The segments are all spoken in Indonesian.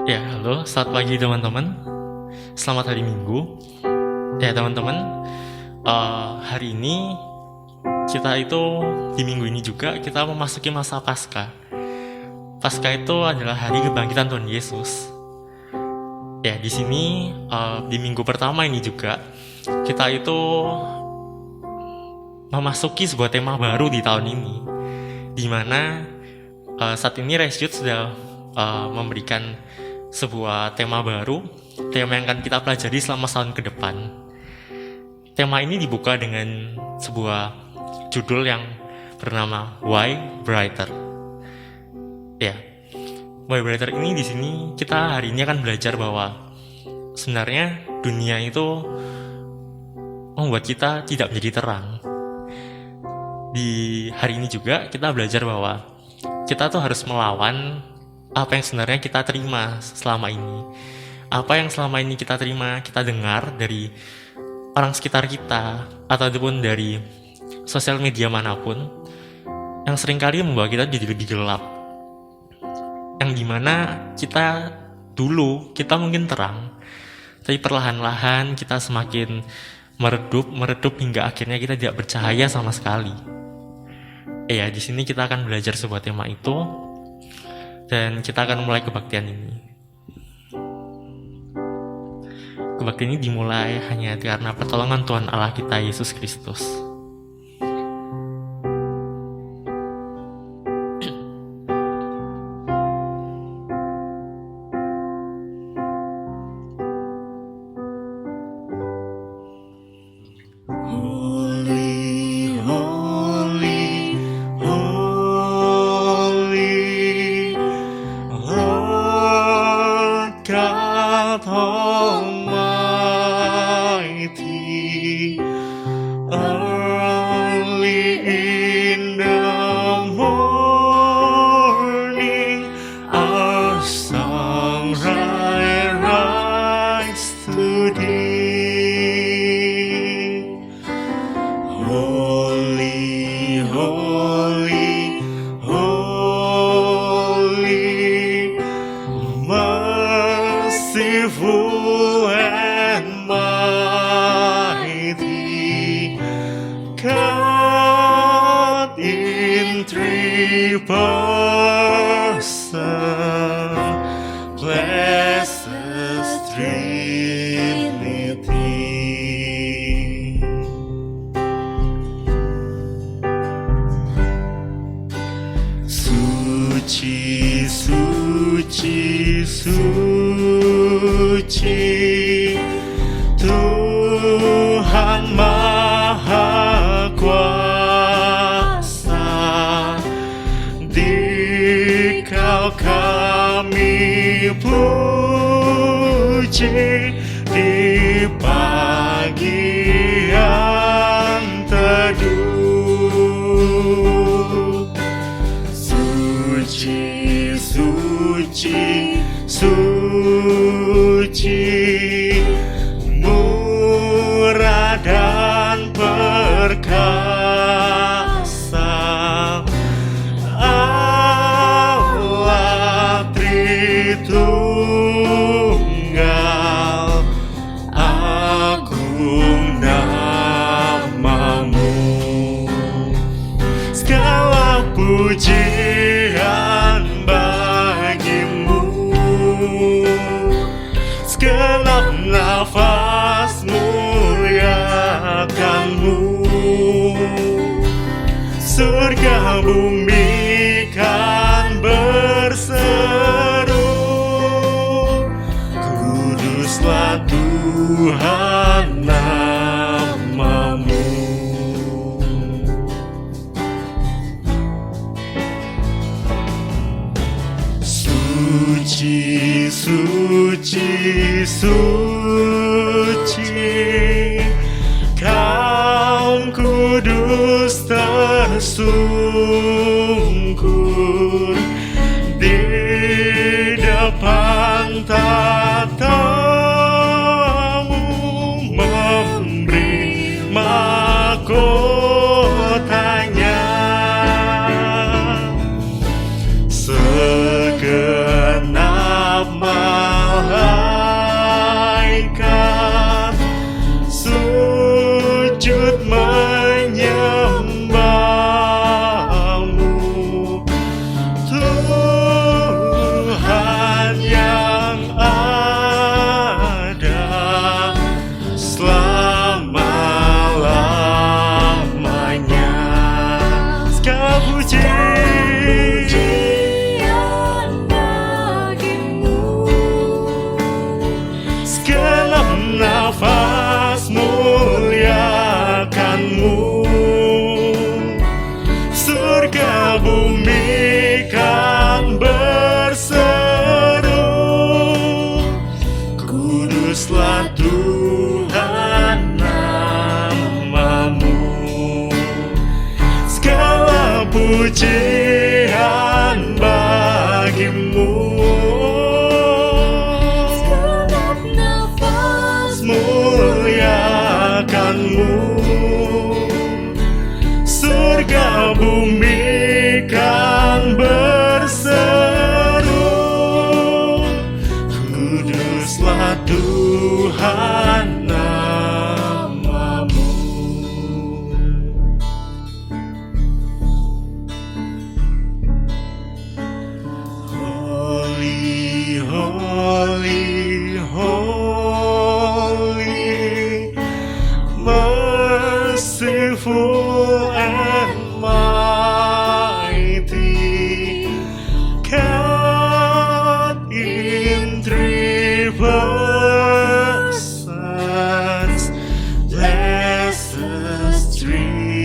Ya, halo, selamat pagi teman-teman. Selamat hari Minggu. Ya, teman-teman, hari ini kita itu di minggu ini juga kita memasuki masa Paskah. Paskah itu adalah hari kebangkitan Tuhan Yesus. Ya, di sini di minggu pertama ini juga kita itu memasuki sebuah tema baru di tahun ini, di mana saat ini Reshoot sudah memberikan sebuah tema baru, tema yang akan kita pelajari selama setahun ke depan. Tema ini dibuka dengan sebuah judul yang bernama Why Brighter. Ya, Why Brighter ini di sini kita hari ini akan belajar bahwa sebenarnya dunia itu membuat kita tidak menjadi terang. Di hari ini juga kita belajar bahwa kita tuh harus melawan apa yang sebenarnya kita terima selama ini. Apa yang selama ini kita terima, kita dengar dari orang sekitar kita, ataupun dari sosial media manapun, yang seringkali membawa kita jadi lebih gelap. Yang dimana kita mungkin terang, tapi perlahan-lahan kita semakin meredup hingga akhirnya kita tidak bercahaya sama sekali. Ya, di sini kita akan belajar sebuah tema itu, dan kita akan mulai kebaktian ini. Kebaktian ini dimulai hanya karena pertolongan Tuhan Allah kita Yesus Kristus. Suci, Tuhan Maha Kuasa, Dikau kami puji di pagi yang teduh. Suci, suci, suci, murah dan perkasa, Allah Tritunggal, agung namamu. Segala pujian bagimu, segenap nafas muliakanmu. Surga bumi kan berseru, kuduslah Tuhan namamu. Suci, suci, suci, kaum kudus tersungkur di depan tatamu, memberi mahkotanya. Segenap kasih-Mu, Segenap nafas muliakan-Mu, surga bumi kan berseru, kuduslah Tuhan nama-Mu. Holy, holy, holy, merciful and mighty, God in three persons, blessed Trinity.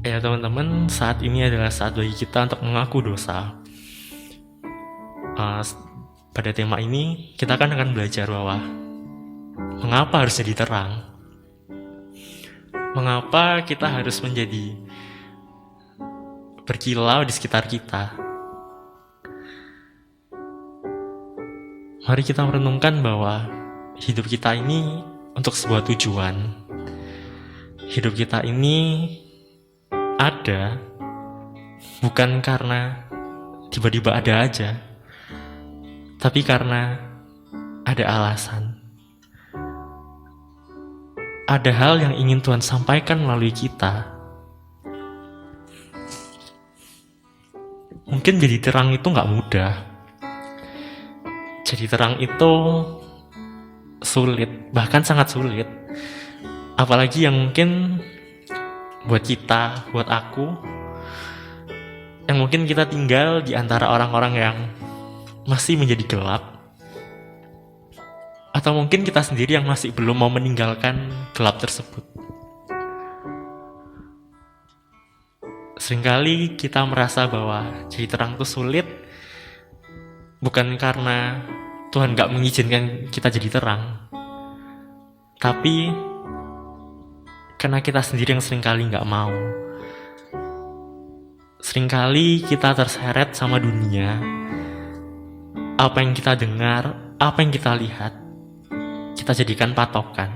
Ya teman-teman, saat ini adalah saat bagi kita untuk mengaku dosa. Pada tema ini kita akan belajar bahwa mengapa harus jadi terang, mengapa kita harus menjadi berkilau di sekitar kita. Mari kita merenungkan bahwa hidup kita ini untuk sebuah tujuan. Hidup kita ini ada bukan karena tiba-tiba ada aja, tapi karena ada alasan. Ada hal yang ingin Tuhan sampaikan melalui kita. Mungkin jadi terang itu gak mudah. Jadi terang itu sulit, bahkan sangat sulit. Apalagi yang mungkin buat kita, buat aku, yang mungkin kita tinggal di antara orang-orang yang masih menjadi gelap, atau mungkin kita sendiri yang masih belum mau meninggalkan gelap tersebut. Seringkali kita merasa bahwa jadi terang itu sulit, bukan karena Tuhan gak mengizinkan kita jadi terang, tapi karena kita sendiri yang seringkali gak mau. Seringkali kita terseret sama dunia. Apa yang kita dengar, apa yang kita lihat, kita jadikan patokan.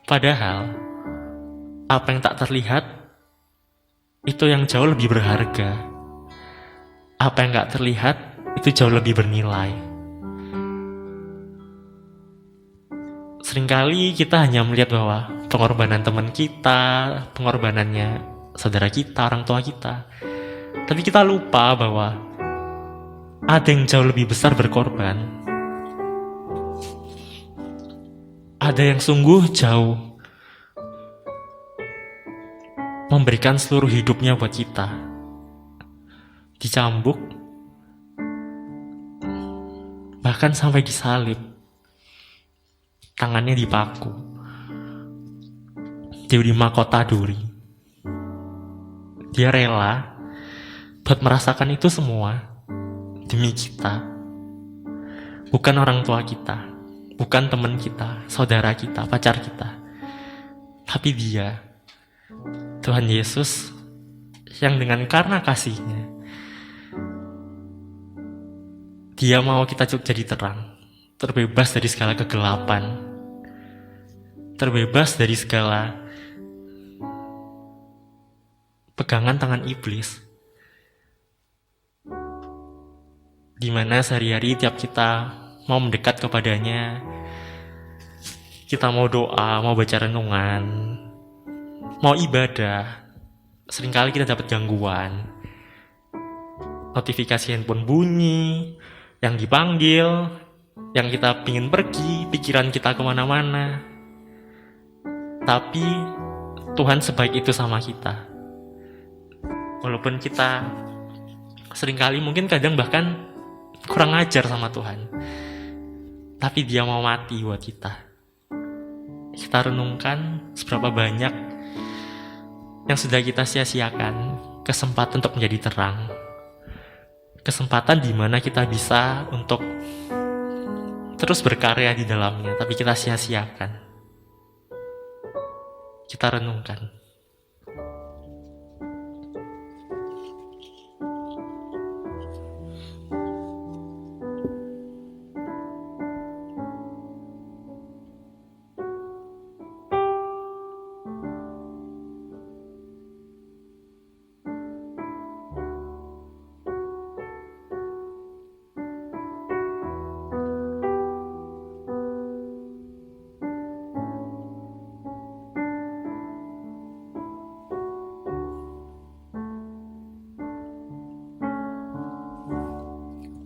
Padahal apa yang tak terlihat itu yang jauh lebih berharga. Apa yang gak terlihat itu jauh lebih bernilai. Seringkali kita hanya melihat bahwa pengorbanan teman kita, pengorbanannya saudara kita, orang tua kita, tapi kita lupa bahwa ada yang jauh lebih besar berkorban. Ada yang sungguh jauh memberikan seluruh hidupnya buat kita. Dicambuk, bahkan sampai disalib. Tangannya dipaku, diberi mahkota duri. Dia rela buat merasakan itu semua demi kita. Bukan orang tua kita, bukan teman kita, saudara kita, pacar kita, tapi Dia, Tuhan Yesus, yang dengan karena kasih-Nya Dia mau kita jadi terang, terbebas dari segala kegelapan, terbebas dari segala pegangan tangan iblis, di mana sehari-hari tiap kita mau mendekat kepadanya, kita mau doa, mau baca renungan, mau ibadah, seringkali kita dapat gangguan. Notifikasi handphone bunyi, yang dipanggil, yang kita pingin pergi, pikiran kita kemana-mana. Tapi Tuhan sebaik itu sama kita. Walaupun kita seringkali mungkin kadang bahkan kurang ajar sama Tuhan, tapi Dia mau mati buat kita. Kita renungkan seberapa banyak yang sudah kita sia-siakan kesempatan untuk menjadi terang. Kesempatan di mana kita bisa untuk terus berkarya di dalamnya, tapi kita sia-siakan. kita renungkan.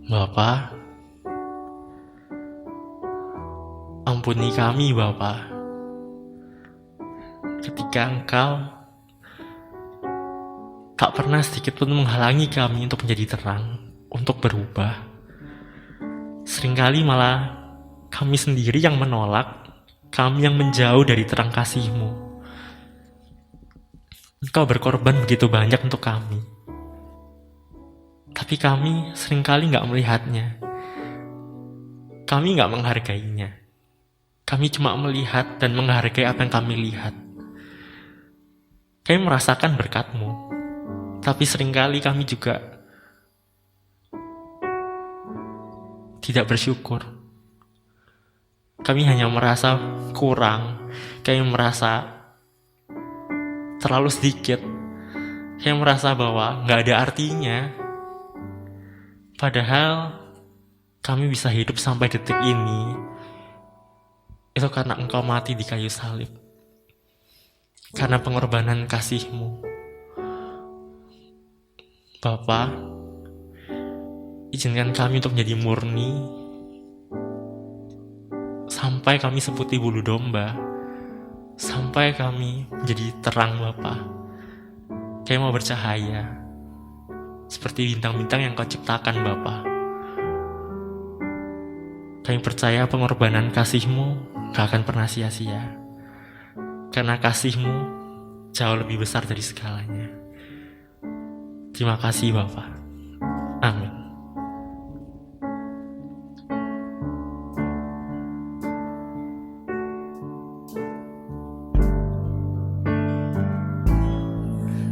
Bapa, ampuni kami Bapa, ketika Engkau tak pernah sedikit pun menghalangi kami untuk menjadi terang, untuk berubah. Seringkali malah kami sendiri yang menolak, kami yang menjauh dari terang kasih-Mu. Engkau berkorban begitu banyak untuk kami, tapi kami seringkali gak melihatnya. Kami gak menghargainya. Kami cuma melihat dan menghargai apa yang kami lihat. Kami merasakan berkat-Mu, tapi seringkali kami juga tidak bersyukur. Kami hanya merasa kurang. Kami merasa terlalu sedikit. Kami merasa bahwa gak ada artinya. Padahal kami bisa hidup sampai detik ini itu karena Engkau mati di kayu salib, karena pengorbanan kasih-Mu. Bapa, izinkan kami untuk menjadi murni sampai kami seputih bulu domba, sampai kami menjadi terang Bapa. Kami mau bercahaya seperti bintang-bintang yang Kau ciptakan Bapa. Kami percaya pengorbanan kasih-Mu gak akan pernah sia-sia, karena kasih-Mu jauh lebih besar dari segalanya. Terima kasih Bapa. Amin.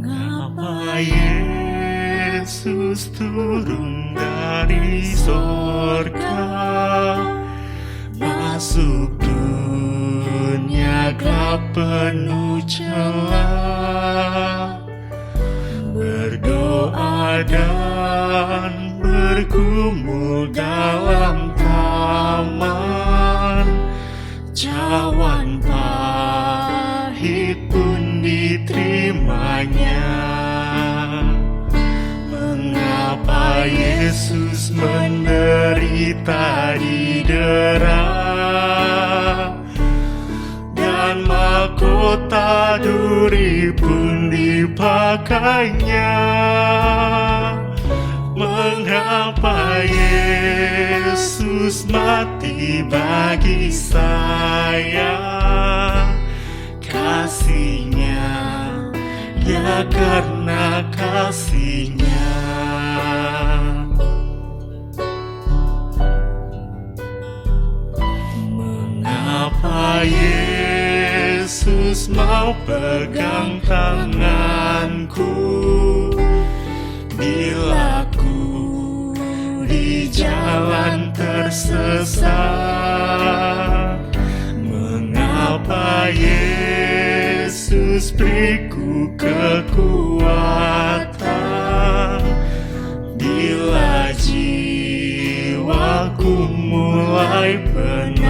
Mengapa Yesus turun dari sorga, masuk dunia gelap penuh celah, berdoa dan bergumul dalam taman, cawan pahit pun diterimanya. Mengapa Yesus menderita didera, dan mahkota duri pun dipakainya? Mengapa Yesus mati bagi saya? Kasih-Nya, ya karena kasih-Nya. Mengapa Yesus mau pegang tanganku bila ku di jalan tersesat? Mengapa Yesus beriku kekuatan bila jiwaku mulai penat?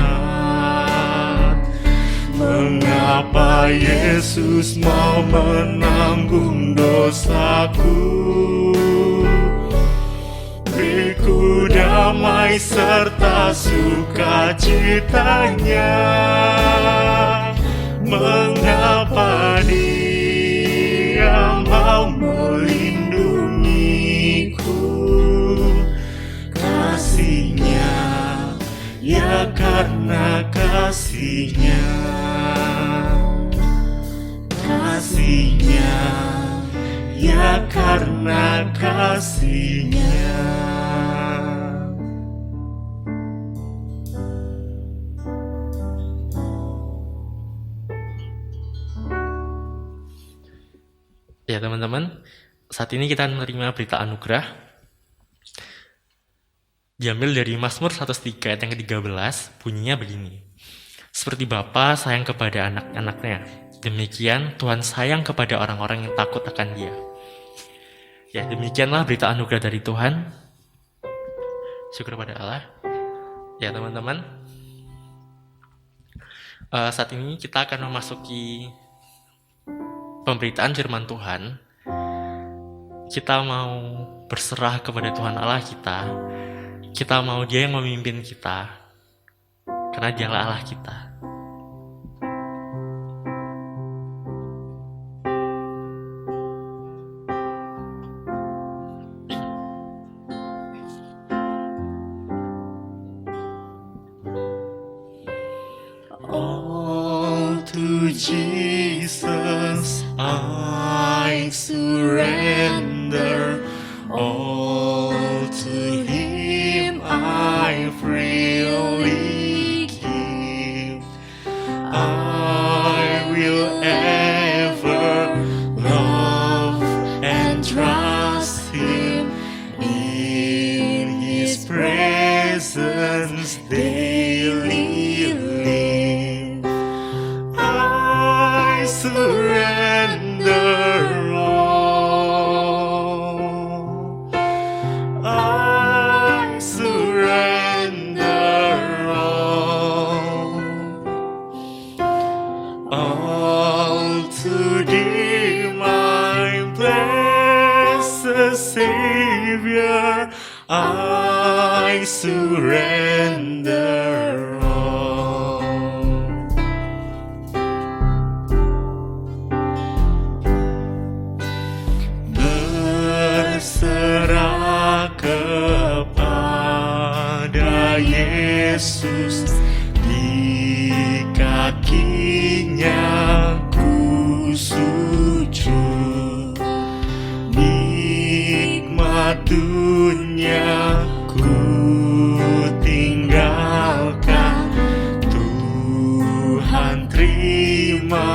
Mengapa Yesus mau menanggung dosaku? Beriku damai serta sukacitanya. Mengapa Dia mau melindungiku? Kasih-Nya, ya karena kasih-Nya. Kasih-Nya, ya karena kasih-Nya. Ya teman-teman, saat ini kita menerima berita anugerah diambil dari Mazmur 103 ayat yang ke-13, bunyinya begini. Seperti Bapa sayang kepada anak-anaknya, demikian Tuhan sayang kepada orang-orang yang takut akan Dia. Ya, demikianlah berita anugerah dari Tuhan. Syukur pada Allah. Ya teman-teman, saat ini kita akan memasuki pemberitaan firman Tuhan. Kita mau berserah kepada Tuhan Allah kita. Kita mau Dia yang memimpin kita, karena Dialah Allah kita. All to Jesus I surrender, all to Him I freely give. I will ever love and trust Him, in His presence daily live. I surrender all. I surrender all. All to Thee, my blessed Savior, I surrender all. Berserah kepada Yesus, di kakinya ku sujud. Nikmat dunia ku tinggalkan, Tuhan terima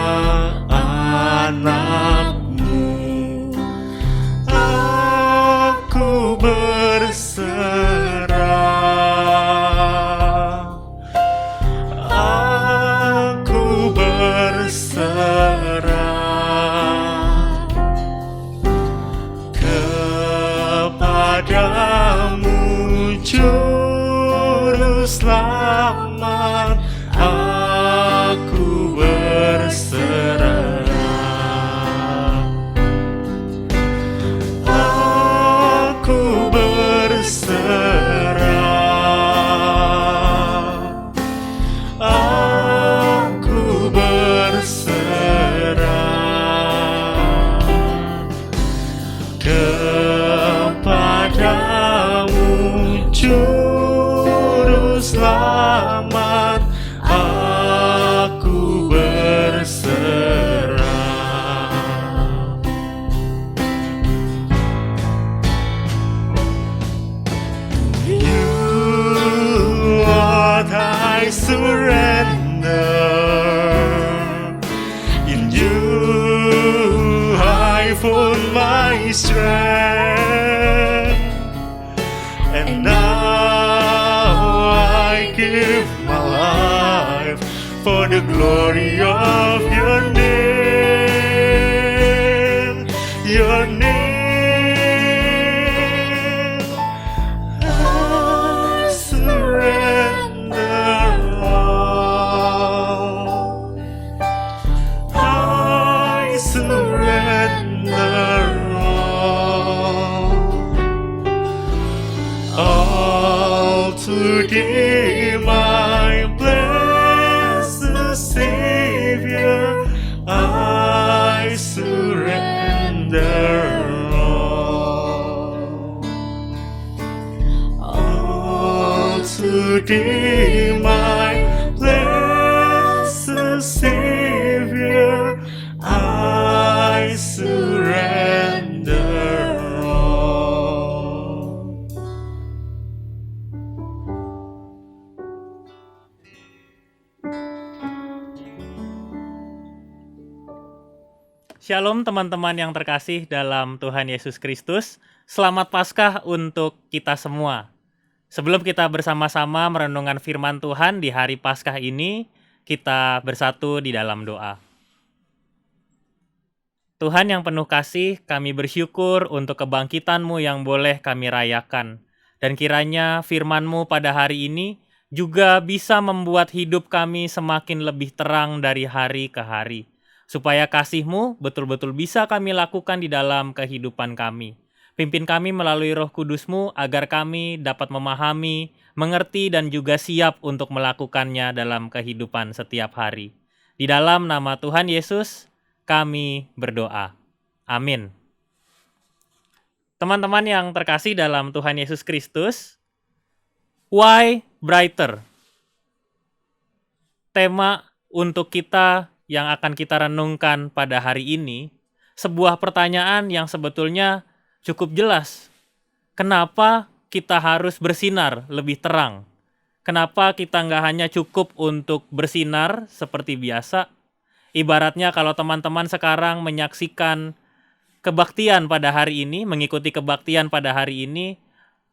anakmu. Aku berserah, aku berserah kepadamu, Juru Selamat. Aku berserah, aku berserah, aku berserah kepadamu, Juru Selamat. Aku berserah. You, Lord, I surrender. In You I found my strength, and now I give my life for the glory of Your name. Your name. I surrender all. I surrender all to Thee, my blessed Savior. I surrender all to Thee, my blessed Savior. I surrender all. Shalom teman-teman yang terkasih dalam Tuhan Yesus Kristus. Selamat Paskah untuk kita semua. Sebelum kita bersama-sama merenungkan firman Tuhan di hari Paskah ini, kita bersatu di dalam doa. Tuhan yang penuh kasih, kami bersyukur untuk kebangkitan-Mu yang boleh kami rayakan. Dan kiranya firman-Mu pada hari ini juga bisa membuat hidup kami semakin lebih terang dari hari ke hari. Supaya kasih-Mu betul-betul bisa kami lakukan di dalam kehidupan kami. Pimpin kami melalui Roh Kudus-Mu agar kami dapat memahami, mengerti, dan juga siap untuk melakukannya dalam kehidupan setiap hari. Di dalam nama Tuhan Yesus, kami berdoa. Amin. Teman-teman yang terkasih dalam Tuhan Yesus Kristus, Why Brighter? Tema untuk kita yang akan kita renungkan pada hari ini, sebuah pertanyaan yang sebetulnya cukup jelas. Kenapa kita harus bersinar lebih terang? Kenapa kita nggak hanya cukup untuk bersinar seperti biasa? Ibaratnya kalau teman-teman sekarang menyaksikan kebaktian pada hari ini, mengikuti kebaktian pada hari ini,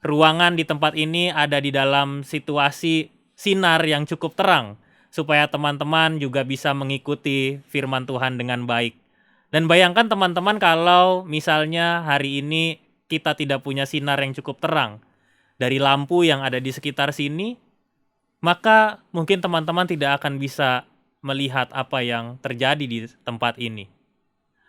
ruangan di tempat ini ada di dalam situasi sinar yang cukup terang, supaya teman-teman juga bisa mengikuti firman Tuhan dengan baik. Dan bayangkan teman-teman kalau misalnya hari ini kita tidak punya sinar yang cukup terang dari lampu yang ada di sekitar sini, maka mungkin teman-teman tidak akan bisa melihat apa yang terjadi di tempat ini.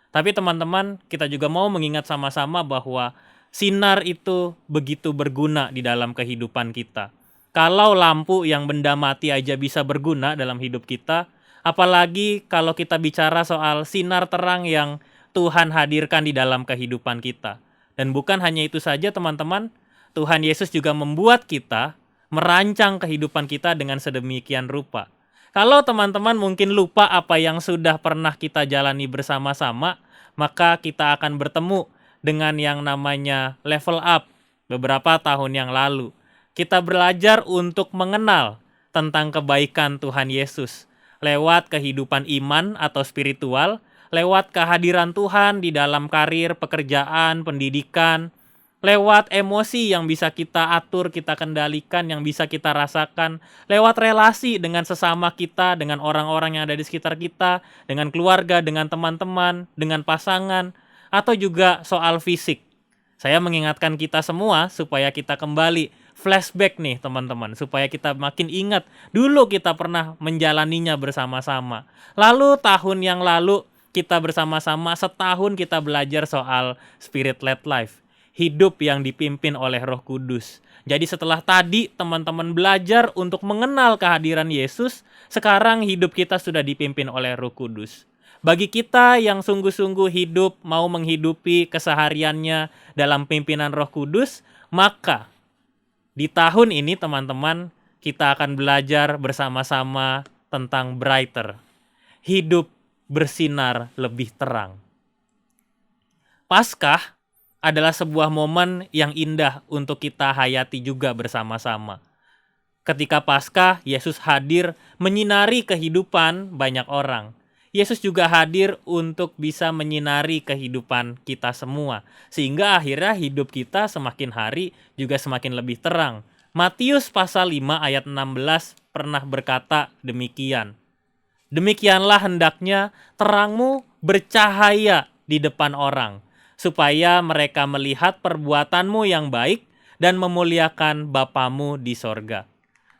Tapi teman-teman, kita juga mau mengingat sama-sama bahwa sinar itu begitu berguna di dalam kehidupan kita. Kalau lampu yang benda mati aja bisa berguna dalam hidup kita, apalagi kalau kita bicara soal sinar terang yang Tuhan hadirkan di dalam kehidupan kita. Dan bukan hanya itu saja teman-teman, Tuhan Yesus juga membuat kita merancang kehidupan kita dengan sedemikian rupa. Kalau teman-teman mungkin lupa apa yang sudah pernah kita jalani bersama-sama, maka kita akan bertemu dengan yang namanya level up beberapa tahun yang lalu. Kita belajar untuk mengenal tentang kebaikan Tuhan Yesus lewat kehidupan iman atau spiritual, lewat kehadiran Tuhan di dalam karir, pekerjaan, pendidikan, lewat emosi yang bisa kita atur, kita kendalikan, yang bisa kita rasakan, lewat relasi dengan sesama kita, dengan orang-orang yang ada di sekitar kita, dengan keluarga, dengan teman-teman, dengan pasangan, atau juga soal fisik. Saya mengingatkan kita semua supaya kita kembali flashback nih teman-teman, supaya kita makin ingat dulu kita pernah menjalaninya bersama-sama. Lalu tahun yang lalu kita bersama-sama setahun kita belajar soal spirit led life, hidup yang dipimpin oleh Roh Kudus. Jadi setelah tadi teman-teman belajar untuk mengenal kehadiran Yesus, sekarang hidup kita sudah dipimpin oleh Roh Kudus. Bagi kita yang sungguh-sungguh hidup, mau menghidupi kesehariannya dalam pimpinan Roh Kudus, maka di tahun ini teman-teman kita akan belajar bersama-sama tentang brighter, hidup bersinar lebih terang. Paskah adalah sebuah momen yang indah untuk kita hayati juga bersama-sama. Ketika Paskah, Yesus hadir menyinari kehidupan banyak orang. Yesus juga hadir untuk bisa menyinari kehidupan kita semua. Sehingga akhirnya hidup kita semakin hari juga semakin lebih terang. Matius pasal 5 ayat 16 pernah berkata demikian. Demikianlah hendaknya terangmu bercahaya di depan orang, supaya mereka melihat perbuatanmu yang baik dan memuliakan Bapamu di sorga.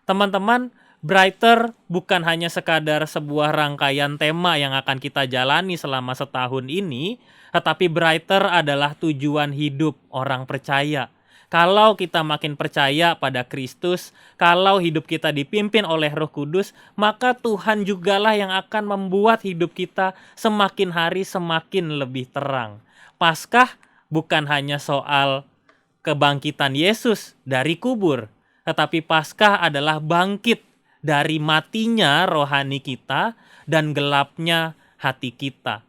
Teman-teman, Brighter bukan hanya sekadar sebuah rangkaian tema yang akan kita jalani selama setahun ini, tetapi Brighter adalah tujuan hidup orang percaya. Kalau kita makin percaya pada Kristus, kalau hidup kita dipimpin oleh Roh Kudus, maka Tuhan jugalah yang akan membuat hidup kita semakin hari semakin lebih terang. Paskah bukan hanya soal kebangkitan Yesus dari kubur, tetapi Paskah adalah bangkit dari matinya rohani kita dan gelapnya hati kita.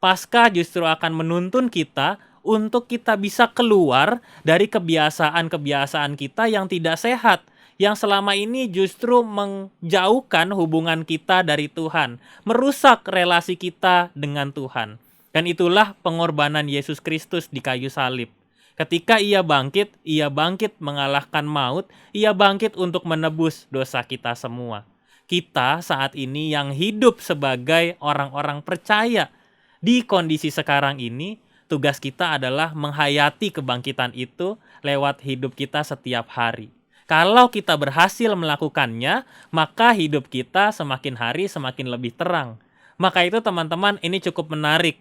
Paskah justru akan menuntun kita untuk kita bisa keluar dari kebiasaan-kebiasaan kita yang tidak sehat, yang selama ini justru menjauhkan hubungan kita dari Tuhan, merusak relasi kita dengan Tuhan. Dan itulah pengorbanan Yesus Kristus di kayu salib. Ketika ia bangkit mengalahkan maut, ia bangkit untuk menebus dosa kita semua. Kita saat ini yang hidup sebagai orang-orang percaya di kondisi sekarang ini, tugas kita adalah menghayati kebangkitan itu lewat hidup kita setiap hari. Kalau kita berhasil melakukannya, maka hidup kita semakin hari semakin lebih terang. Maka itu teman-teman, ini cukup menarik.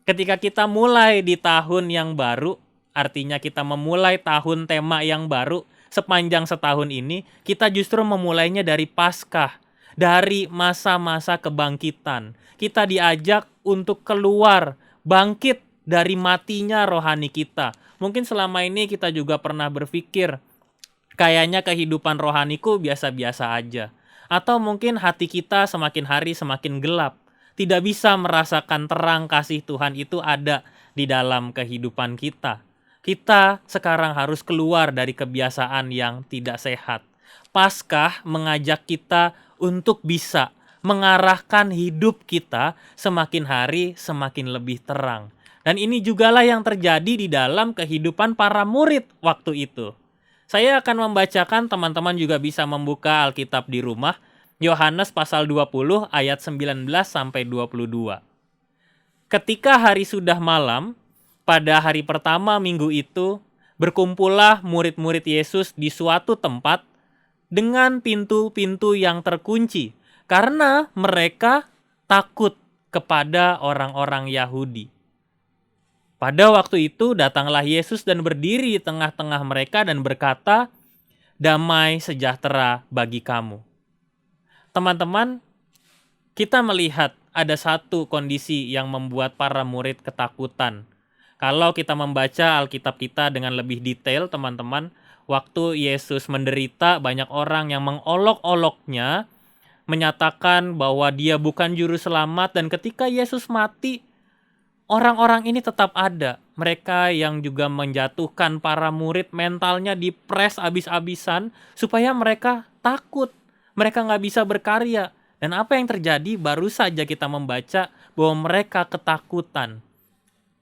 Ketika kita mulai di tahun yang baru, artinya kita memulai tahun tema yang baru sepanjang setahun ini, kita justru memulainya dari Paskah, dari masa-masa kebangkitan. Kita diajak untuk keluar, bangkit dari matinya rohani kita. Mungkin selama ini kita juga pernah berpikir, kayaknya kehidupan rohaniku biasa-biasa aja. Atau mungkin hati kita semakin hari semakin gelap. Tidak bisa merasakan terang kasih Tuhan itu ada di dalam kehidupan kita. Kita sekarang harus keluar dari kebiasaan yang tidak sehat. Paskah mengajak kita untuk bisa mengarahkan hidup kita semakin hari semakin lebih terang. Dan ini jugalah yang terjadi di dalam kehidupan para murid waktu itu. Saya akan membacakan, teman-teman juga bisa membuka Alkitab di rumah, Yohanes pasal 20 ayat 19 sampai 22. Ketika hari sudah malam, pada hari pertama minggu itu, berkumpullah murid-murid Yesus di suatu tempat dengan pintu-pintu yang terkunci, karena mereka takut kepada orang-orang Yahudi. Pada waktu itu datanglah Yesus dan berdiri di tengah-tengah mereka dan berkata, "Damai sejahtera bagi kamu." Teman-teman, kita melihat ada satu kondisi yang membuat para murid ketakutan. Kalau kita membaca Alkitab kita dengan lebih detail, teman-teman, waktu Yesus menderita, banyak orang yang mengolok-oloknya, menyatakan bahwa dia bukan juru selamat, dan ketika Yesus mati, orang-orang ini tetap ada. Mereka yang juga menjatuhkan para murid, mentalnya dipres abis-abisan supaya mereka takut. Mereka nggak bisa berkarya. Dan apa yang terjadi? Baru saja kita membaca bahwa mereka ketakutan.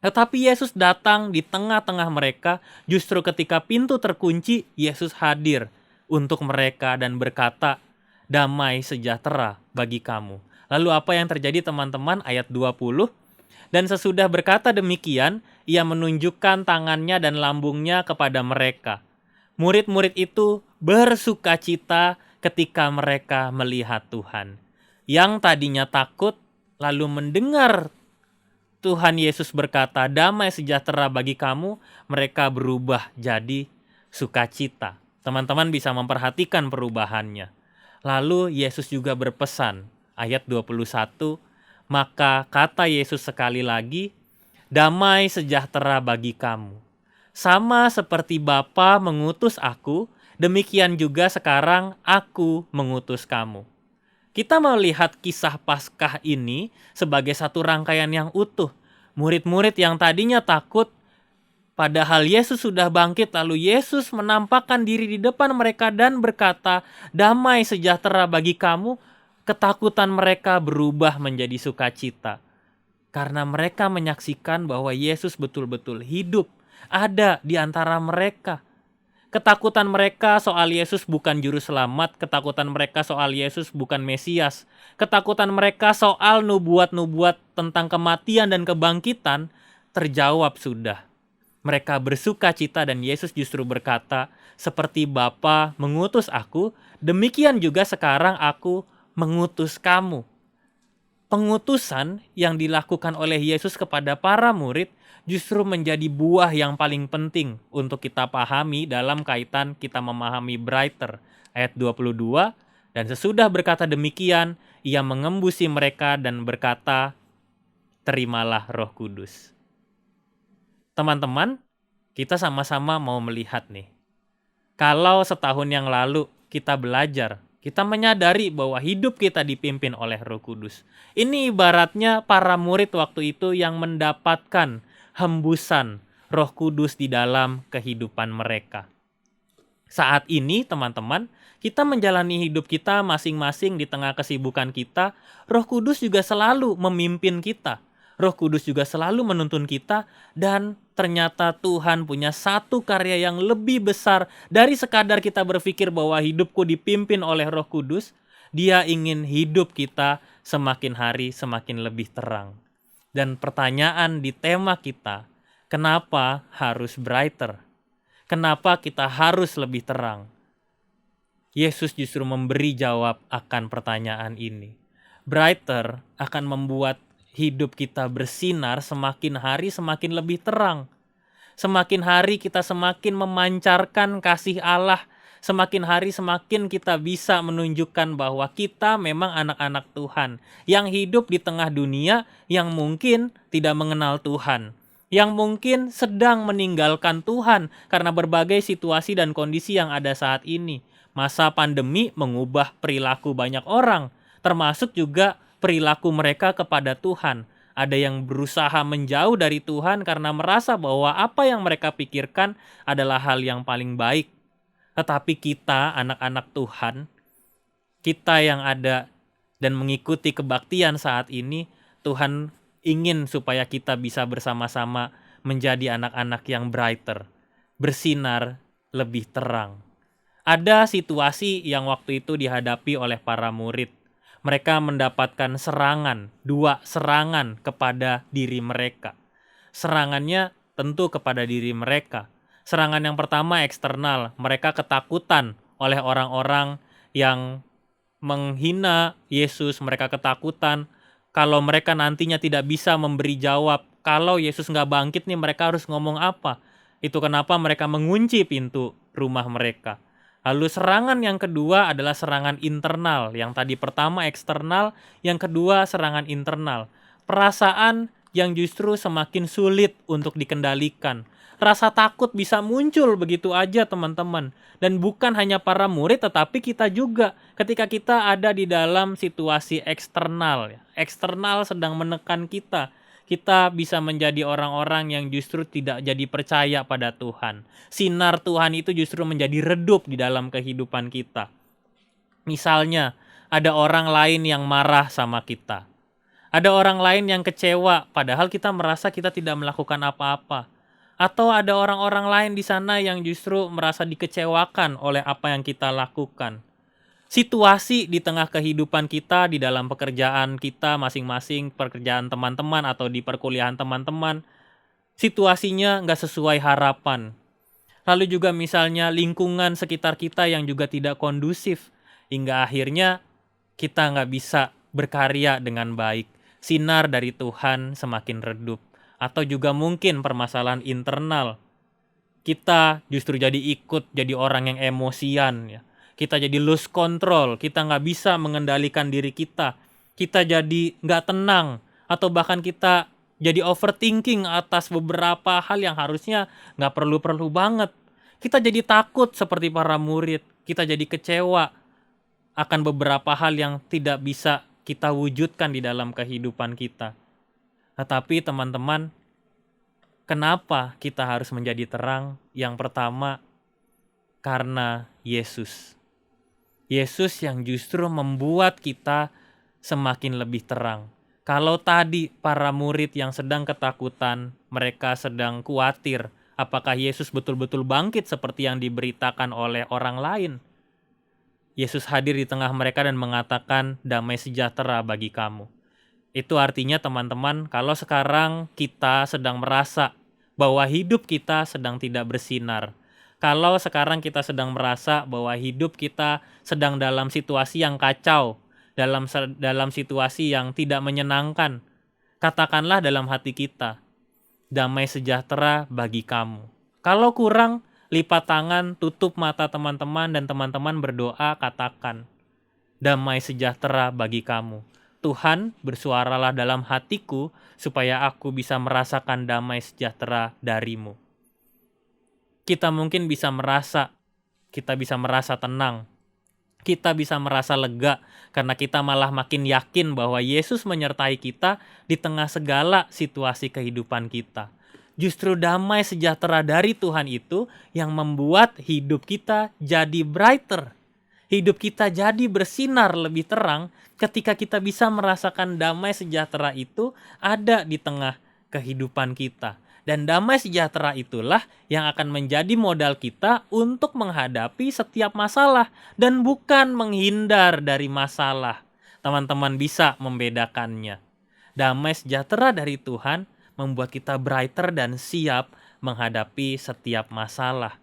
Tetapi Yesus datang di tengah-tengah mereka, justru ketika pintu terkunci, Yesus hadir untuk mereka dan berkata, "Damai sejahtera bagi kamu." Lalu apa yang terjadi, teman-teman? Ayat 20. Dan sesudah berkata demikian, ia menunjukkan tangannya dan lambungnya kepada mereka. Murid-murid itu bersukacita ketika mereka melihat Tuhan. Yang tadinya takut, lalu mendengar Tuhan Yesus berkata, "Damai sejahtera bagi kamu," mereka berubah jadi sukacita. Teman-teman bisa memperhatikan perubahannya. Lalu Yesus juga berpesan, ayat 21, maka kata Yesus sekali lagi, "Damai sejahtera bagi kamu. Sama seperti Bapa mengutus aku, demikian juga sekarang aku mengutus kamu." Kita melihat kisah Paskah ini sebagai satu rangkaian yang utuh. Murid-murid yang tadinya takut, padahal Yesus sudah bangkit, lalu Yesus menampakkan diri di depan mereka dan berkata, "Damai sejahtera bagi kamu." Ketakutan mereka berubah menjadi sukacita. Karena mereka menyaksikan bahwa Yesus betul-betul hidup, ada di antara mereka. Ketakutan mereka soal Yesus bukan juru selamat, ketakutan mereka soal Yesus bukan Mesias, ketakutan mereka soal nubuat-nubuat tentang kematian dan kebangkitan terjawab sudah. Mereka bersukacita dan Yesus justru berkata, "Seperti Bapa mengutus aku, demikian juga sekarang aku mengutus kamu." Pengutusan yang dilakukan oleh Yesus kepada para murid justru menjadi buah yang paling penting untuk kita pahami dalam kaitan kita memahami Brighter. Ayat 22, dan sesudah berkata demikian, ia mengembusi mereka dan berkata, "Terimalah Roh Kudus." Teman-teman, kita sama-sama mau melihat nih. Kalau setahun yang lalu kita belajar, kita menyadari bahwa hidup kita dipimpin oleh Roh Kudus. Ini ibaratnya para murid waktu itu yang mendapatkan hembusan Roh Kudus di dalam kehidupan mereka. Saat ini, teman-teman, kita menjalani hidup kita masing-masing di tengah kesibukan kita. Roh Kudus juga selalu memimpin kita. Roh Kudus juga selalu menuntun kita, dan ternyata Tuhan punya satu karya yang lebih besar dari sekadar kita berpikir bahwa hidupku dipimpin oleh Roh Kudus. Dia ingin hidup kita semakin hari semakin lebih terang. Dan pertanyaan di tema kita, kenapa harus brighter? Kenapa kita harus lebih terang? Yesus justru memberi jawab akan pertanyaan ini. Brighter akan membuat hidup kita bersinar semakin hari semakin lebih terang. Semakin hari kita semakin memancarkan kasih Allah. Semakin hari semakin kita bisa menunjukkan bahwa kita memang anak-anak Tuhan yang hidup di tengah dunia yang mungkin tidak mengenal Tuhan, yang mungkin sedang meninggalkan Tuhan karena berbagai situasi dan kondisi yang ada saat ini. Masa pandemi mengubah perilaku banyak orang, termasuk juga perilaku mereka kepada Tuhan. Ada yang berusaha menjauh dari Tuhan karena merasa bahwa apa yang mereka pikirkan adalah hal yang paling baik. Tetapi kita, anak-anak Tuhan, kita yang ada dan mengikuti kebaktian saat ini, Tuhan ingin supaya kita bisa bersama-sama menjadi anak-anak yang brighter, bersinar lebih terang. Ada situasi yang waktu itu dihadapi oleh para murid. Mereka mendapatkan serangan, 2 serangan kepada diri mereka. Serangannya tentu kepada diri mereka. Serangan yang pertama eksternal, mereka ketakutan oleh orang-orang yang menghina Yesus. Mereka ketakutan kalau mereka nantinya tidak bisa memberi jawab. Kalau Yesus nggak bangkit nih, mereka harus ngomong apa? Itu kenapa mereka mengunci pintu rumah mereka. Lalu serangan yang kedua adalah serangan internal. Yang tadi pertama eksternal, yang kedua serangan internal. Perasaan yang justru semakin sulit untuk dikendalikan. Rasa takut bisa muncul begitu aja teman-teman. Dan bukan hanya para murid tetapi kita juga. Ketika kita ada di dalam situasi eksternal. Eksternal sedang menekan kita. Kita bisa menjadi orang-orang yang justru tidak jadi percaya pada Tuhan. Sinar Tuhan itu justru menjadi redup di dalam kehidupan kita. Misalnya, ada orang lain yang marah sama kita. Ada orang lain yang kecewa, padahal kita merasa kita tidak melakukan apa-apa. Atau ada orang-orang lain di sana yang justru merasa dikecewakan oleh apa yang kita lakukan. Situasi di tengah kehidupan kita, di dalam pekerjaan kita masing-masing, pekerjaan teman-teman atau di perkuliahan teman-teman, situasinya nggak sesuai harapan. Lalu juga misalnya lingkungan sekitar kita yang juga tidak kondusif, hingga akhirnya kita nggak bisa berkarya dengan baik. Sinar dari Tuhan semakin redup. Atau juga mungkin permasalahan internal. Kita justru jadi orang yang emosian ya. Kita jadi lose control, kita nggak bisa mengendalikan diri kita. Kita jadi nggak tenang, atau bahkan kita jadi overthinking atas beberapa hal yang harusnya nggak perlu-perlu banget. Kita jadi takut seperti para murid, kita jadi kecewa akan beberapa hal yang tidak bisa kita wujudkan di dalam kehidupan kita. Tetapi teman-teman, kenapa kita harus menjadi terang? Yang pertama, karena Yesus. Yesus yang justru membuat kita semakin lebih terang. Kalau tadi para murid yang sedang ketakutan, mereka sedang khawatir apakah Yesus betul-betul bangkit seperti yang diberitakan oleh orang lain. Yesus hadir di tengah mereka dan mengatakan damai sejahtera bagi kamu. Itu artinya teman-teman, kalau sekarang kita sedang merasa bahwa hidup kita sedang tidak bersinar, kalau sekarang kita sedang merasa bahwa hidup kita sedang dalam situasi yang kacau, dalam situasi yang tidak menyenangkan, katakanlah dalam hati kita, damai sejahtera bagi kamu. Kalau kurang, lipat tangan, tutup mata teman-teman, dan teman-teman berdoa, katakan, damai sejahtera bagi kamu. Tuhan, bersuaralah dalam hatiku supaya aku bisa merasakan damai sejahtera darimu. Kita mungkin bisa merasa tenang. Kita bisa merasa lega karena kita malah makin yakin bahwa Yesus menyertai kita di tengah segala situasi kehidupan kita. Justru damai sejahtera dari Tuhan itu yang membuat hidup kita jadi brighter, Hidup kita jadi bersinar lebih terang ketika kita bisa merasakan damai sejahtera itu ada di tengah kehidupan kita. Dan damai sejahtera itulah yang akan menjadi modal kita untuk menghadapi setiap masalah dan bukan menghindar dari masalah. Teman-teman bisa membedakannya. Damai sejahtera dari Tuhan membuat kita brighter dan siap menghadapi setiap masalah.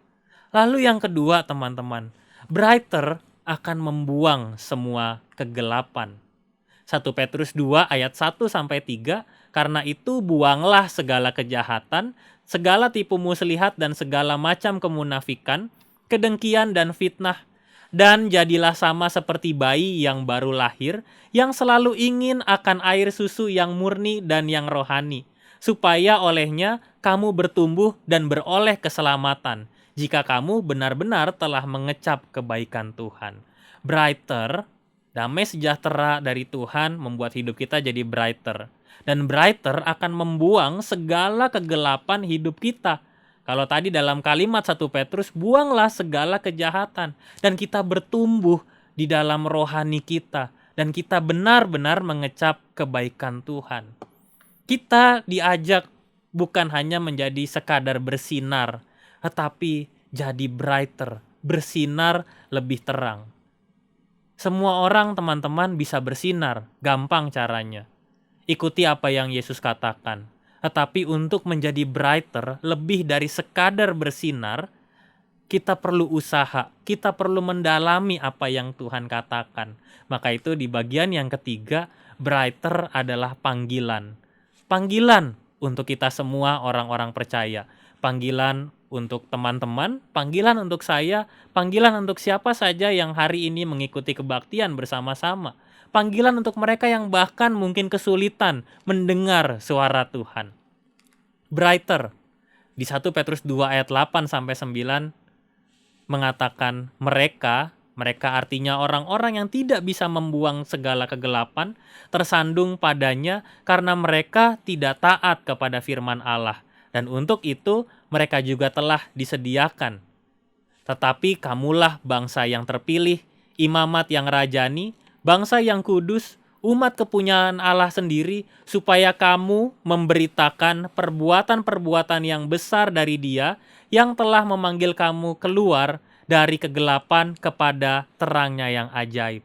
Lalu yang kedua, teman-teman, brighter akan membuang semua kegelapan. 1 Petrus 2 ayat 1 sampai 3, karena itu buanglah segala kejahatan, segala tipu muslihat dan segala macam kemunafikan, kedengkian dan fitnah, dan jadilah sama seperti bayi yang baru lahir, yang selalu ingin akan air susu yang murni dan yang rohani, supaya olehnya kamu bertumbuh dan beroleh keselamatan, jika kamu benar-benar telah mengecap kebaikan Tuhan. Brighter, damai sejahtera dari Tuhan membuat hidup kita jadi brighter. Dan brighter akan membuang segala kegelapan hidup kita. Kalau tadi dalam kalimat 1 Petrus, buanglah segala kejahatan. Dan kita bertumbuh di dalam rohani kita. Dan kita benar-benar mengecap kebaikan Tuhan. Kita diajak bukan hanya menjadi sekadar bersinar, tetapi jadi brighter, bersinar lebih terang. Semua orang, teman-teman, bisa bersinar, gampang caranya. Ikuti apa yang Yesus katakan. Tetapi untuk menjadi brighter, lebih dari sekadar bersinar, kita perlu usaha, kita perlu mendalami apa yang Tuhan katakan. Maka itu di bagian yang ketiga, brighter adalah panggilan. Panggilan untuk kita semua orang-orang percaya. Panggilan untuk teman-teman, panggilan untuk saya, panggilan untuk siapa saja yang hari ini mengikuti kebaktian bersama-sama. Panggilan untuk mereka yang bahkan mungkin kesulitan mendengar suara Tuhan. Brighter, di 1 Petrus 2 ayat 8 sampai 9 mengatakan mereka artinya orang-orang yang tidak bisa membuang segala kegelapan, tersandung padanya karena mereka tidak taat kepada firman Allah. Dan untuk itu mereka juga telah disediakan. Tetapi kamulah bangsa yang terpilih, imamat yang rajani, bangsa yang kudus, umat kepunyaan Allah sendiri, supaya kamu memberitakan perbuatan-perbuatan yang besar dari Dia yang telah memanggil kamu keluar dari kegelapan kepada terangnya yang ajaib.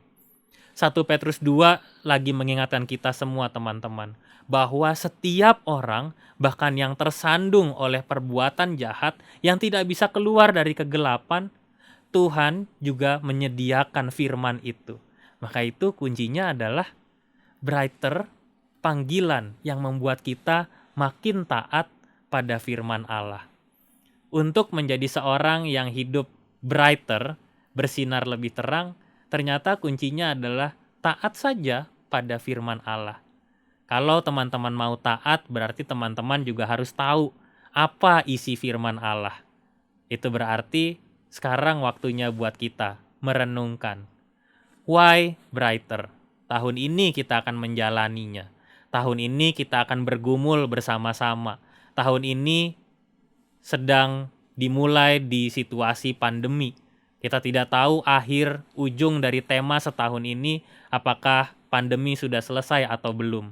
1 Petrus 2 lagi mengingatkan kita semua, teman-teman, bahwa setiap orang, bahkan yang tersandung oleh perbuatan jahat yang tidak bisa keluar dari kegelapan, Tuhan juga menyediakan firman itu. Maka itu kuncinya adalah brighter, panggilan yang membuat kita makin taat pada firman Allah. Untuk menjadi seorang yang hidup brighter, bersinar lebih terang, ternyata kuncinya adalah taat saja pada firman Allah. Kalau teman-teman mau taat, berarti teman-teman juga harus tahu apa isi firman Allah. Itu berarti sekarang waktunya buat kita merenungkan. Why brighter? Tahun ini kita akan menjalaninya. Tahun ini kita akan bergumul bersama-sama. Tahun ini sedang dimulai di situasi pandemi. Kita tidak tahu akhir ujung dari tema setahun ini apakah pandemi sudah selesai atau belum.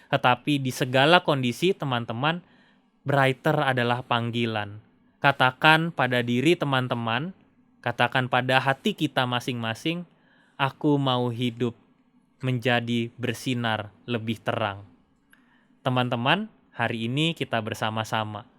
Tetapi di segala kondisi, teman-teman, brighter adalah panggilan. Katakan pada diri teman-teman, katakan pada hati kita masing-masing, aku mau hidup menjadi bersinar lebih terang. Teman-teman, hari ini kita bersama-sama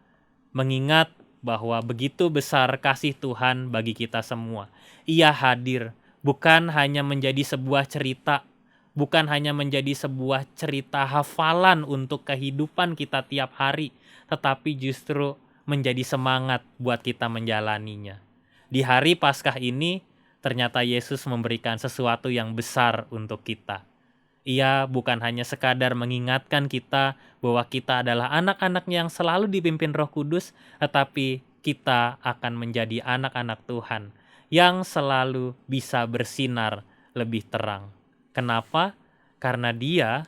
mengingat bahwa begitu besar kasih Tuhan bagi kita semua. Ia hadir bukan hanya menjadi sebuah cerita, bukan hanya menjadi sebuah cerita hafalan untuk kehidupan kita tiap hari, tetapi justru menjadi semangat buat kita menjalaninya. Di hari Paskah ini, ternyata Yesus memberikan sesuatu yang besar untuk kita. Ia bukan hanya sekadar mengingatkan kita bahwa kita adalah anak-anak yang selalu dipimpin Roh Kudus, tetapi kita akan menjadi anak-anak Tuhan yang selalu bisa bersinar lebih terang. Kenapa? Karena Dia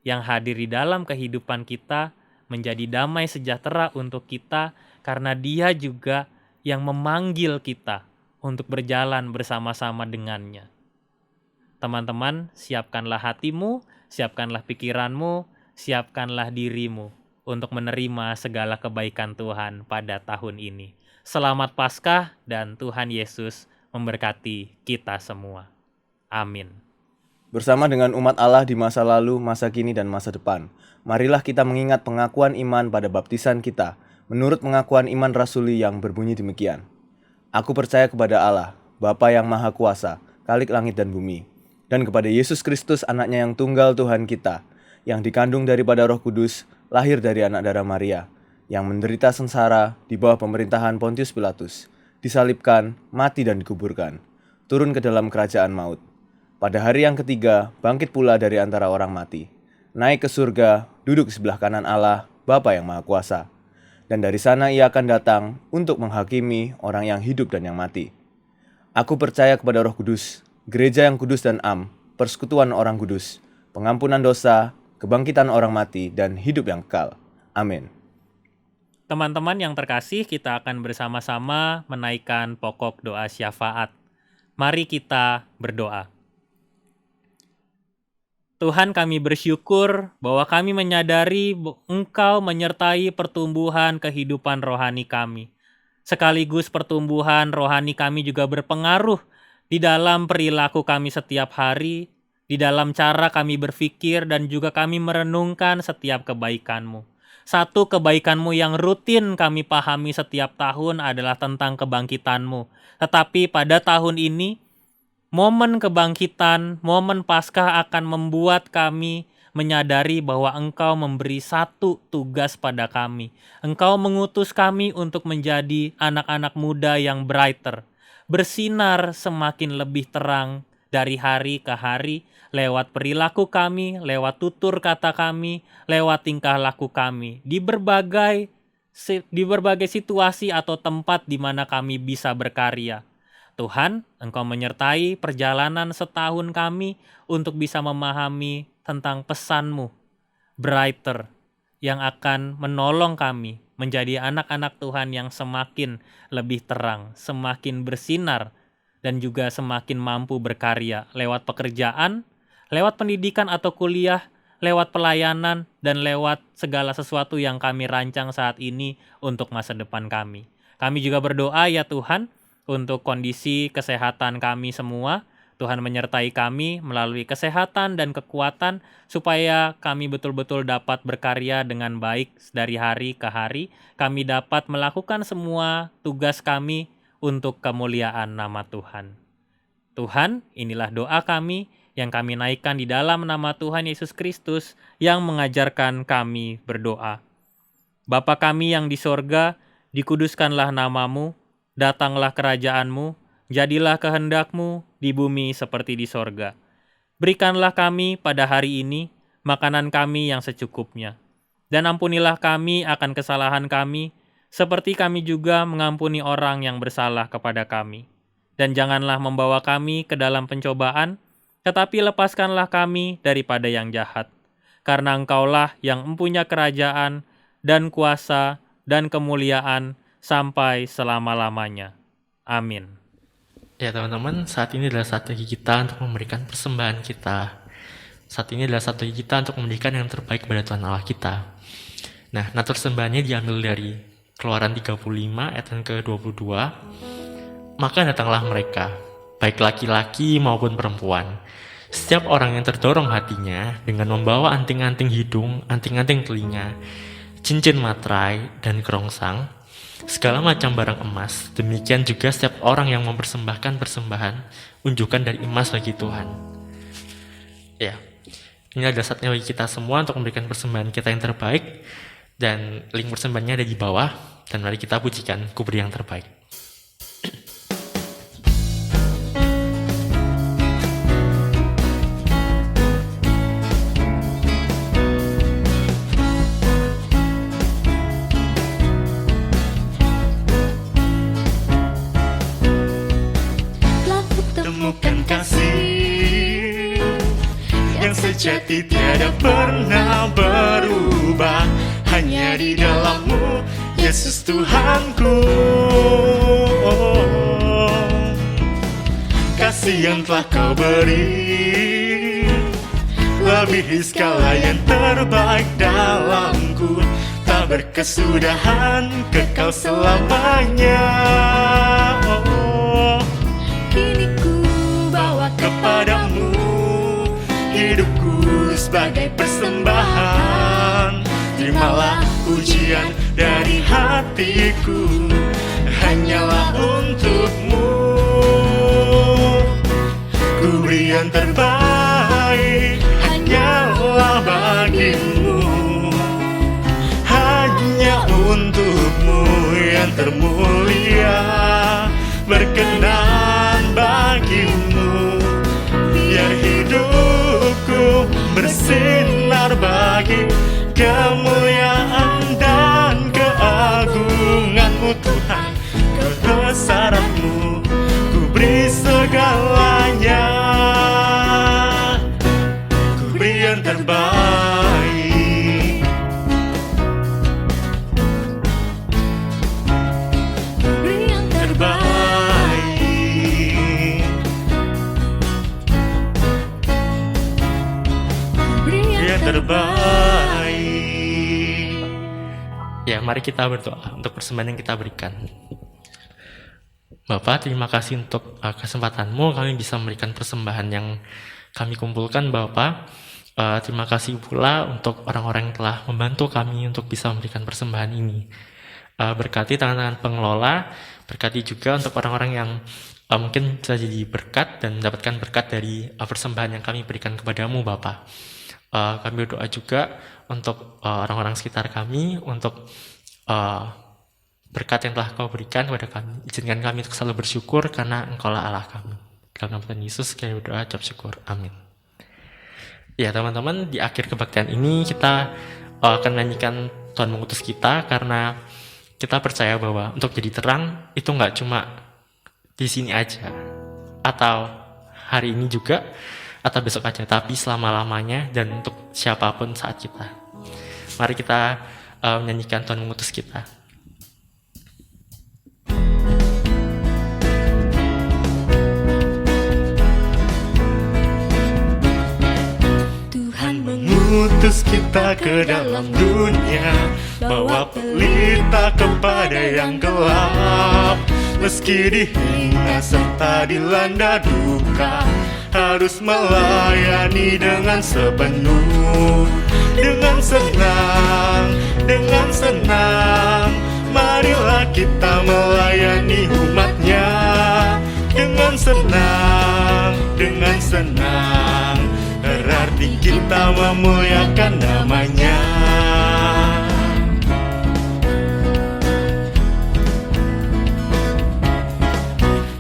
yang hadir di dalam kehidupan kita menjadi damai sejahtera untuk kita, karena Dia juga yang memanggil kita untuk berjalan bersama-sama dengannya. Teman-teman, siapkanlah hatimu, siapkanlah pikiranmu, siapkanlah dirimu untuk menerima segala kebaikan Tuhan pada tahun ini. Selamat Paskah dan Tuhan Yesus memberkati kita semua. Amin. Bersama dengan umat Allah di masa lalu, masa kini, dan masa depan, marilah kita mengingat pengakuan iman pada baptisan kita, menurut pengakuan iman rasuli yang berbunyi demikian. Aku percaya kepada Allah, Bapa yang Maha Kuasa, Khalik langit dan bumi, dan kepada Yesus Kristus anaknya yang tunggal Tuhan kita, yang dikandung daripada Roh Kudus, lahir dari anak darah Maria, yang menderita sengsara di bawah pemerintahan Pontius Pilatus, disalibkan, mati dan dikuburkan, turun ke dalam kerajaan maut. Pada hari yang ketiga, bangkit pula dari antara orang mati, naik ke surga, duduk di sebelah kanan Allah, Bapa yang Maha Kuasa. Dan dari sana ia akan datang untuk menghakimi orang yang hidup dan yang mati. Aku percaya kepada Roh Kudus, gereja yang kudus dan am, persekutuan orang kudus, pengampunan dosa, kebangkitan orang mati, dan hidup yang kekal. Amin. Teman-teman yang terkasih, kita akan bersama-sama menaikkan pokok doa syafaat. Mari kita berdoa. Tuhan, kami bersyukur bahwa kami menyadari Engkau menyertai pertumbuhan kehidupan rohani kami. Sekaligus pertumbuhan rohani kami juga berpengaruh di dalam perilaku kami setiap hari, di dalam cara kami berpikir, dan juga kami merenungkan setiap kebaikan-Mu. Satu kebaikan-Mu yang rutin kami pahami setiap tahun adalah tentang kebangkitan-Mu. Tetapi pada tahun ini, momen kebangkitan, momen Paskah akan membuat kami menyadari bahwa Engkau memberi satu tugas pada kami. Engkau mengutus kami untuk menjadi anak-anak muda yang brighter, bersinar semakin lebih terang dari hari ke hari, lewat perilaku kami, lewat tutur kata kami, lewat tingkah laku kami, di berbagai situasi atau tempat di mana kami bisa berkarya. Tuhan, Engkau menyertai perjalanan setahun kami untuk bisa memahami tentang pesan-Mu, brighter, yang akan menolong kami menjadi anak-anak Tuhan yang semakin lebih terang, semakin bersinar, dan juga semakin mampu berkarya lewat pekerjaan, lewat pendidikan atau kuliah, lewat pelayanan, dan lewat segala sesuatu yang kami rancang saat ini untuk masa depan kami. Kami juga berdoa ya Tuhan, untuk kondisi kesehatan kami semua. Tuhan menyertai kami melalui kesehatan dan kekuatan supaya kami betul-betul dapat berkarya dengan baik dari hari ke hari. Kami dapat melakukan semua tugas kami untuk kemuliaan nama Tuhan. Tuhan, inilah doa kami yang kami naikkan di dalam nama Tuhan Yesus Kristus yang mengajarkan kami berdoa. Bapa kami yang di sorga, dikuduskanlah namamu, datanglah kerajaan-Mu, jadilah kehendak-Mu di bumi seperti di sorga. Berikanlah kami pada hari ini makanan kami yang secukupnya. Dan ampunilah kami akan kesalahan kami, seperti kami juga mengampuni orang yang bersalah kepada kami. Dan janganlah membawa kami ke dalam pencobaan, tetapi lepaskanlah kami daripada yang jahat. Karena Engkaulah yang mempunyai kerajaan dan kuasa dan kemuliaan sampai selama-lamanya. Amin. Ya teman-teman, saat ini adalah strategi kita untuk memberikan persembahan kita. Saat ini adalah strategi kita untuk memberikan yang terbaik kepada Tuhan Allah kita. Nah, persembahannya diambil dari Keluaran 35 ayat yang ke-22. Maka datanglah mereka, baik laki-laki maupun perempuan, setiap orang yang terdorong hatinya dengan membawa anting-anting hidung, anting-anting telinga, cincin materai, dan kerongsang, segala macam barang emas. Demikian juga setiap orang yang mempersembahkan persembahan unjukan dari emas bagi Tuhan. Ya, ini adalah saatnya bagi kita semua untuk memberikan persembahan kita yang terbaik. Dan link persembahannya ada di bawah. Dan mari kita pujikan Kuberi yang terbaik. Temukan kasih yang sejati tiada pernah berubah, hanya di dalam-Mu, Yesus Tuhanku. kasih yang telah kau beri, lebih segala yang terbaik dalamku, tak berkesudahan, kekal selamanya. Oh, Kini ku bawa kepadamu hidupku sebagai persembahan. Terimalah pujian dari hatiku, hanyalah untukmu. Ku beri yang terbaik, hanyalah bagimu, hanya untukmu yang termulia, berkenan bagimu. Biar hidupku bersinar bagi kemuliaan dan keagungan-Mu Tuhan, kebesaran-Mu ku beri segalanya, ku beri yang terbaik, beri yang terbaik, beri yang terbaik. Ya, mari kita berdoa untuk persembahan yang kita berikan. Bapak, terima kasih untuk kesempatan-Mu kami bisa memberikan persembahan yang kami kumpulkan, Bapak. Terima kasih pula untuk orang-orang yang telah membantu kami untuk bisa memberikan persembahan ini. Berkati tangan-tangan pengelola, berkati juga untuk orang-orang yang mungkin bisa jadi berkat dan mendapatkan berkat dari persembahan yang kami berikan kepadamu, Bapak. Kami berdoa juga untuk orang-orang sekitar kami, untuk berkat yang telah Kau berikan kepada kami. Izinkan kami untuk selalu bersyukur karena Engkaulah Allah kami. Dalam nama Tuhan Yesus kami berdoa, ucap syukur. Amin. Ya teman-teman, di akhir kebaktian ini kita akan menyanyikan Tuhan mengutus kita, karena kita percaya bahwa untuk jadi terang itu nggak cuma di sini aja, atau hari ini juga, atau besok aja, tapi selama-lamanya dan untuk siapapun saat kita. Mari kita menyanyikan Tuhan mengutus kita. Tuhan mengutus kita ke dalam dunia, bawa pelita kepada yang gelap. Meski dihina serta dilanda duka, harus melayani dengan sepenuh. Dengan senang, marilah kita melayani umat-Nya. Dengan senang, berarti kita memuliakan nama-Nya.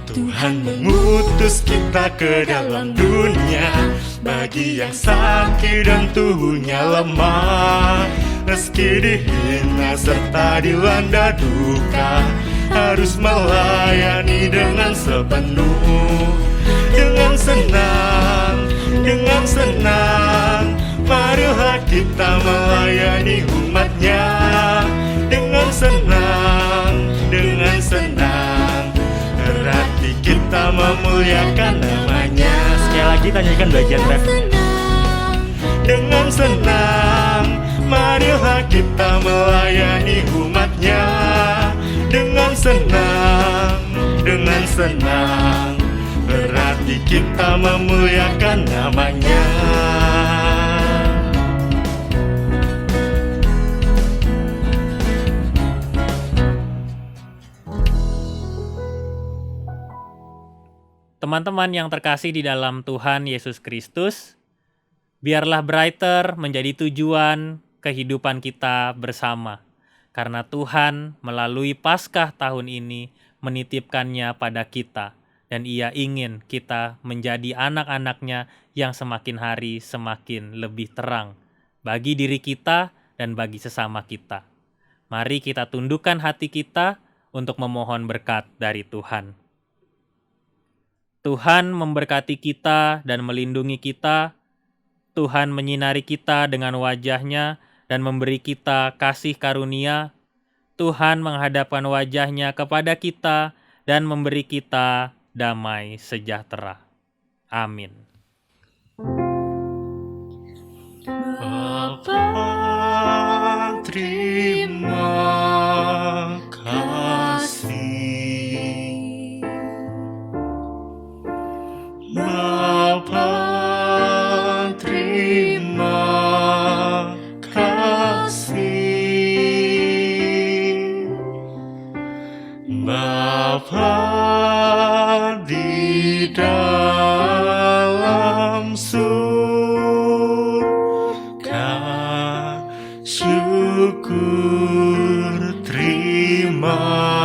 Tuhan mengutus kita ke dalam dunia, bagi yang sakit dan tubuhnya lemah. Meski dihina serta dilanda duka, harus melayani dengan sepenuh. Dengan senang, marilah kita melayani umat-Nya. Dengan senang, berarti kita memuliakan nama-Nya. Sekali lagi tanyakan bagian ref. Dengan senang, marilah kita melayani umat-Nya. Dengan senang, berarti kita memuliakan nama-Nya. Teman-teman yang terkasih di dalam Tuhan Yesus Kristus, biarlah Brighter menjadi tujuan kehidupan kita bersama. Karena Tuhan melalui Paskah tahun ini menitipkannya pada kita. Dan Ia ingin kita menjadi anak-anak-Nya yang semakin hari semakin lebih terang bagi diri kita dan bagi sesama kita. Mari kita tundukkan hati kita untuk memohon berkat dari Tuhan. Tuhan memberkati kita dan melindungi kita. Tuhan menyinari kita dengan wajah-Nya dan memberi kita kasih karunia. Tuhan menghadapkan wajah-Nya kepada kita dan memberi kita damai sejahtera. Amin. Bapa, terima kasih. Bapa, terima kasih. Bapa di dalam surga, syukur terima